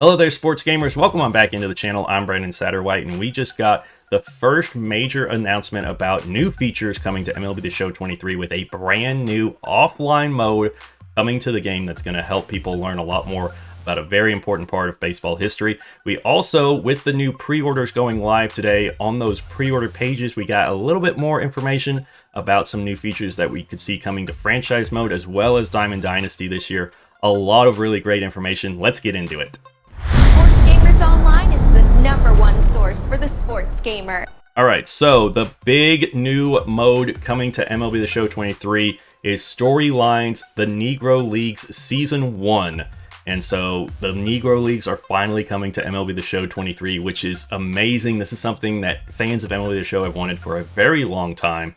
Hello there, sports gamers. Welcome on back into the channel. I'm Brandon Satterwhite, and we just got the first major announcement about new features coming to MLB The Show 23 with a brand new offline mode coming to the game that's going to help people learn a lot more about a very important part of baseball history. We also, with the new pre-orders going live today, on those pre-order pages, we got a little bit more information about some new features that we could see coming to franchise mode as well as Diamond Dynasty this year. A lot of really great information. Let's get into it. Sports Gamers Online is the #1 source for the sports gamer. Alright, so the big new mode coming to MLB The Show 23 is Storylines, the Negro Leagues Season 1. And so the Negro Leagues are finally coming to MLB The Show 23, which is amazing. This is something that fans of MLB The Show have wanted for a very long time.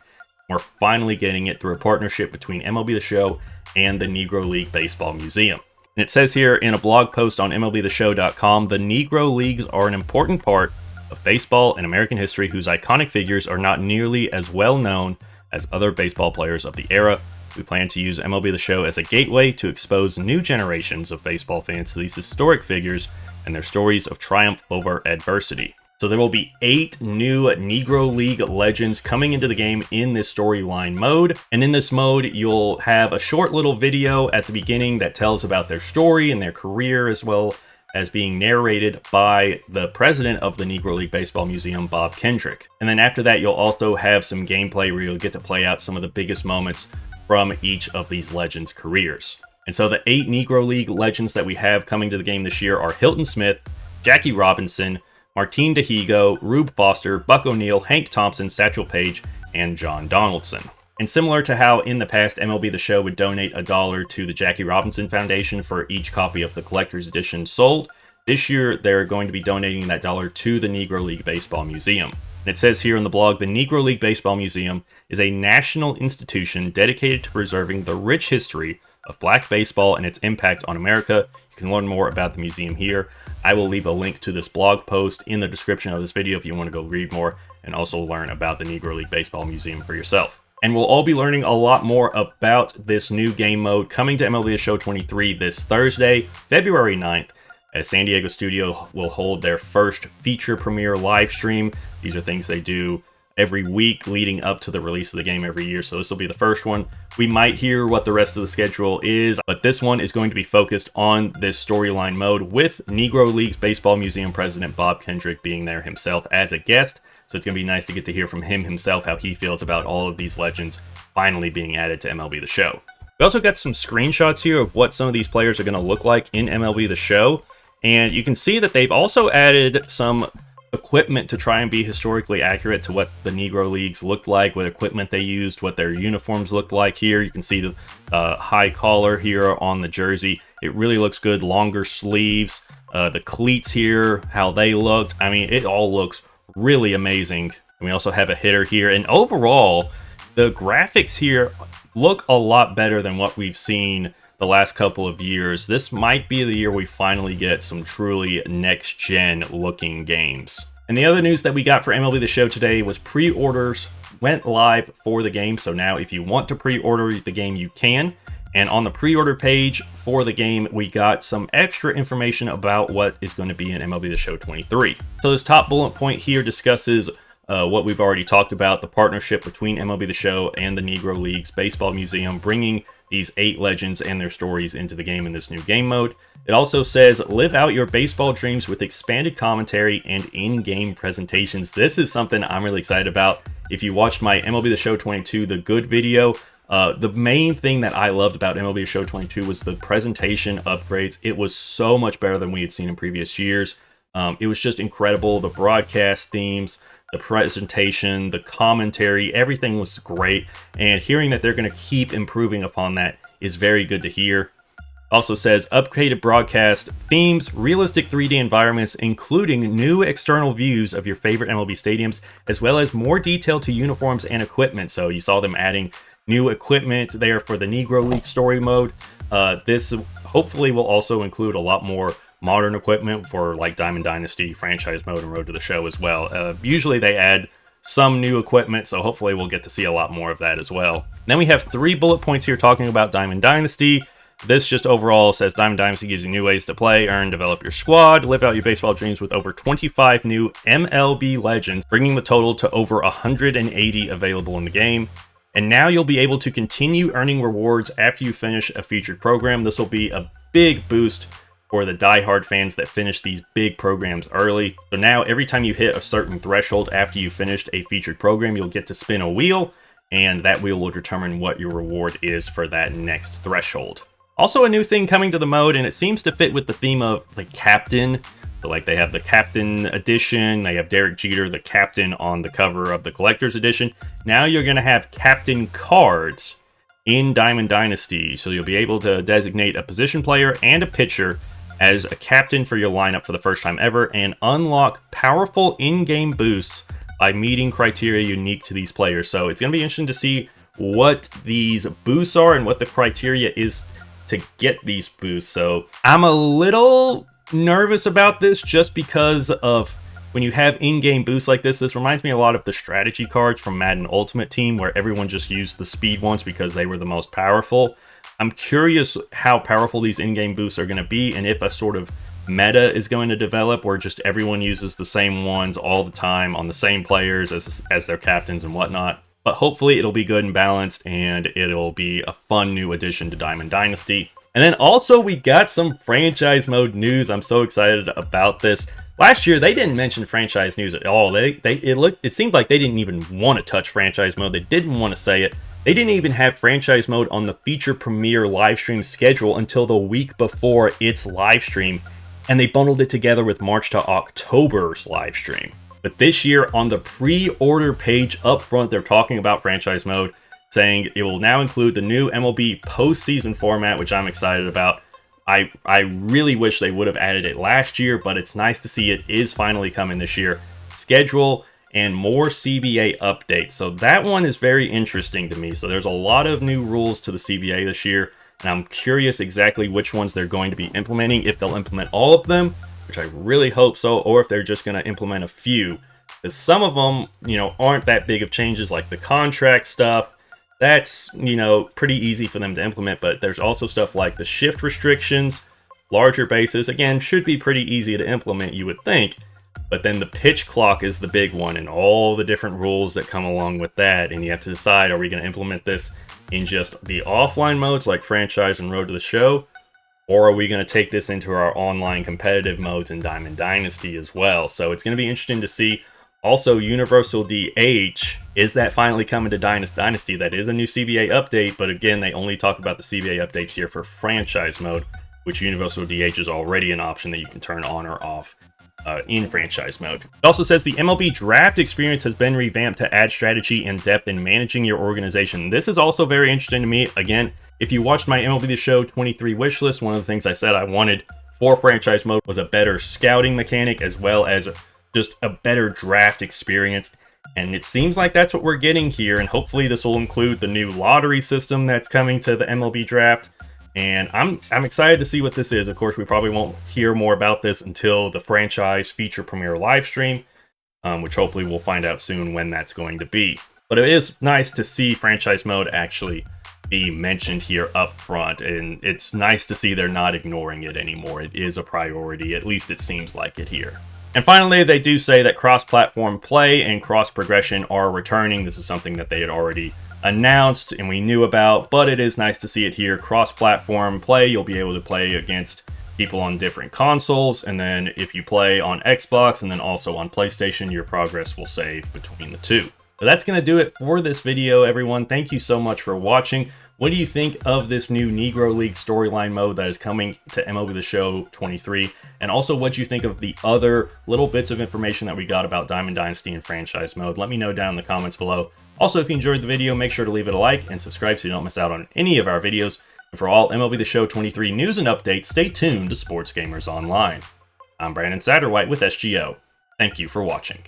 We're finally getting it through a partnership between MLB The Show and the Negro League Baseball Museum. And it says here in a blog post on MLBtheshow.com, the Negro Leagues are an important part of baseball and American history whose iconic figures are not nearly as well known as other baseball players of the era. We plan to use MLB The Show as a gateway to expose new generations of baseball fans to these historic figures and their stories of triumph over adversity. So there will be 8 new Negro League legends coming into the game in this storyline mode. And in this mode, you'll have a short little video at the beginning that tells about their story and their career, as well as being narrated by the president of the Negro League Baseball Museum, Bob Kendrick. And then after that, you'll also have some gameplay where you'll get to play out some of the biggest moments from each of these legends' careers. And so the 8 Negro League legends that we have coming to the game this year are Hilton Smith, Jackie Robinson, Martin DeHigo, Rube Foster, Buck O'Neil, Hank Thompson, Satchel Paige, and John Donaldson. And similar to how in the past MLB The Show would donate $1 to the Jackie Robinson Foundation for each copy of the collector's edition sold, this year they're going to be donating that dollar to the Negro League Baseball Museum. And it says here in the blog, the Negro League Baseball Museum is a national institution dedicated to preserving the rich history of black baseball and its impact on America. You can learn more about the museum here. I will leave a link to this blog post in the description of this video if you want to go read more and also learn about the Negro League Baseball Museum for yourself. And we'll all be learning a lot more about this new game mode coming to MLB The Show 23 this Thursday, February 9th, as San Diego Studio will hold their first feature premiere live stream. These are things they do every week leading up to the release of the game every year, so this will be the first one. We might hear what the rest of the schedule is, but this one is going to be focused on this storyline mode with Negro Leagues Baseball Museum President Bob Kendrick being there himself as a guest. So it's going to be nice to get to hear from him himself how he feels about all of these legends finally being added to MLB The Show. We also got some screenshots here of what some of these players are going to look like in MLB The Show, and you can see that they've also added some equipment to try and be historically accurate to what the Negro Leagues looked like, what equipment they used, what their uniforms looked like here. You can see the high collar here on the jersey. It really looks good. Longer sleeves, the cleats here, how they looked. I mean, it all looks really amazing. And we also have a hitter here. And overall, the graphics here look a lot better than what we've seen the last couple of years. This might be the year we finally get some truly next-gen looking games. And the other news that we got for MLB The Show today was pre-orders went live for the game. So now if you want to pre-order the game, you can. And on the pre-order page for the game, we got some extra information about what is going to be in MLB The Show 23. So this top bullet point here discusses what we've already talked about, the partnership between MLB The Show and the Negro Leagues Baseball Museum, bringing these 8 legends and their stories into the game in this new game mode. It also says, live out your baseball dreams with expanded commentary and in-game presentations. This is something I'm really excited about. If you watched my MLB The Show 22, the good video, the main thing that I loved about MLB The Show 22 was the presentation upgrades. It was so much better than we had seen in previous years. It was just incredible. The broadcast themes, the presentation, the commentary, everything was great. And hearing that they're going to keep improving upon that is very good to hear. Also says upgraded broadcast themes, realistic 3D environments, including new external views of your favorite MLB stadiums, as well as more detail to uniforms and equipment. So you saw them adding new equipment there for the Negro League story mode. This hopefully will also include a lot more modern equipment for like Diamond Dynasty, franchise mode, and Road to the Show as well. Usually they add some new equipment, so hopefully we'll get to see a lot more of that as well. Then we have 3 bullet points here talking about Diamond Dynasty. This just overall says Diamond Dynasty gives you new ways to play, earn, develop your squad, live out your baseball dreams with over 25 new MLB legends, bringing the total to over 180 available in the game. And now you'll be able to continue earning rewards after you finish a featured program. This will be a big boost for the diehard fans that finish these big programs early. So now every time you hit a certain threshold after you finished a featured program, you'll get to spin a wheel, and that wheel will determine what your reward is for that next threshold. Also a new thing coming to the mode, and it seems to fit with the theme of the captain. So like they have the captain edition, they have Derek Jeter, the captain, on the cover of the collector's edition. Now you're going to have captain cards in Diamond Dynasty. So you'll be able to designate a position player and a pitcher as a captain for your lineup for the first time ever, and unlock powerful in-game boosts by meeting criteria unique to these players. So it's going to be interesting to see what these boosts are and what the criteria is to get these boosts. So I'm a little nervous about this just because of when you have in-game boosts like this. This reminds me a lot of the strategy cards from Madden Ultimate Team, where everyone just used the speed ones because they were the most powerful. I'm curious how powerful these in-game boosts are going to be, and if a sort of meta is going to develop where just everyone uses the same ones all the time on the same players as their captains and whatnot. But hopefully it'll be good and balanced, and it'll be a fun new addition to Diamond Dynasty. And then also we got some franchise mode news. I'm so excited about this. Last year they didn't mention franchise news at all. It seemed like they didn't even want to touch franchise mode. They didn't want to say it. They didn't even have franchise mode on the feature premiere livestream schedule until the week before its livestream, and they bundled it together with March to October's livestream. But this year, on the pre-order page up front, they're talking about franchise mode, saying it will now include the new MLB postseason format, which I'm excited about. I really wish they would have added it last year, but it's nice to see it is finally coming this year. Schedule and more CBA updates. So that one is very interesting to me. So there's a lot of new rules to the CBA this year, and I'm curious exactly which ones they're going to be implementing, if they'll implement all of them, which I really hope so, or if they're just going to implement a few. Because some of them, aren't that big of changes, like the contract stuff. That's, pretty easy for them to implement, but there's also stuff like the shift restrictions, larger bases, again, should be pretty easy to implement, you would think. But then the pitch clock is the big one, and all the different rules that come along with that. And you have to decide, are we going to implement this in just the offline modes like Franchise and Road to the Show? Or are we going to take this into our online competitive modes in Diamond Dynasty as well? So it's going to be interesting to see. Also, Universal DH, is that finally coming to Dynasty? That is a new CBA update, but again, they only talk about the CBA updates here for Franchise mode, which Universal DH is already an option that you can turn on or off in franchise mode. It also says the MLB draft experience has been revamped to add strategy and depth in managing your organization. This is also very interesting to me. Again, if you watched my MLB The Show 23 wish list, one of the things I said I wanted for franchise mode was a better scouting mechanic as well as just a better draft experience. And it seems like that's what we're getting here. And hopefully this will include the new lottery system that's coming to the MLB draft. And I'm excited to see what this is. Of course, we probably won't hear more about this until the franchise feature premiere live stream, which hopefully we'll find out soon when that's going to be. But it is nice to see franchise mode actually be mentioned here up front, and it's nice to see they're not ignoring it anymore. It is a priority, at least it seems like it here. And finally, they do say that cross-platform play and cross-progression are returning. This is something that they had already announced and we knew about, but it is nice to see it here. Cross-platform play, you'll be able to play against people on different consoles, and then if you play on Xbox and then also on PlayStation, your progress will save between the two. So that's going to do it for this video, everyone. Thank you so much for watching. What do you think of this new Negro League storyline mode that is coming to MLB The Show 23? And also, what do you think of the other little bits of information that we got about Diamond Dynasty and franchise mode? Let me know down in the comments below. Also, if you enjoyed the video, make sure to leave it a like and subscribe so you don't miss out on any of our videos. And for all MLB The Show 23 news and updates, stay tuned to Sports Gamers Online. I'm Brandon Satterwhite with SGO. Thank you for watching.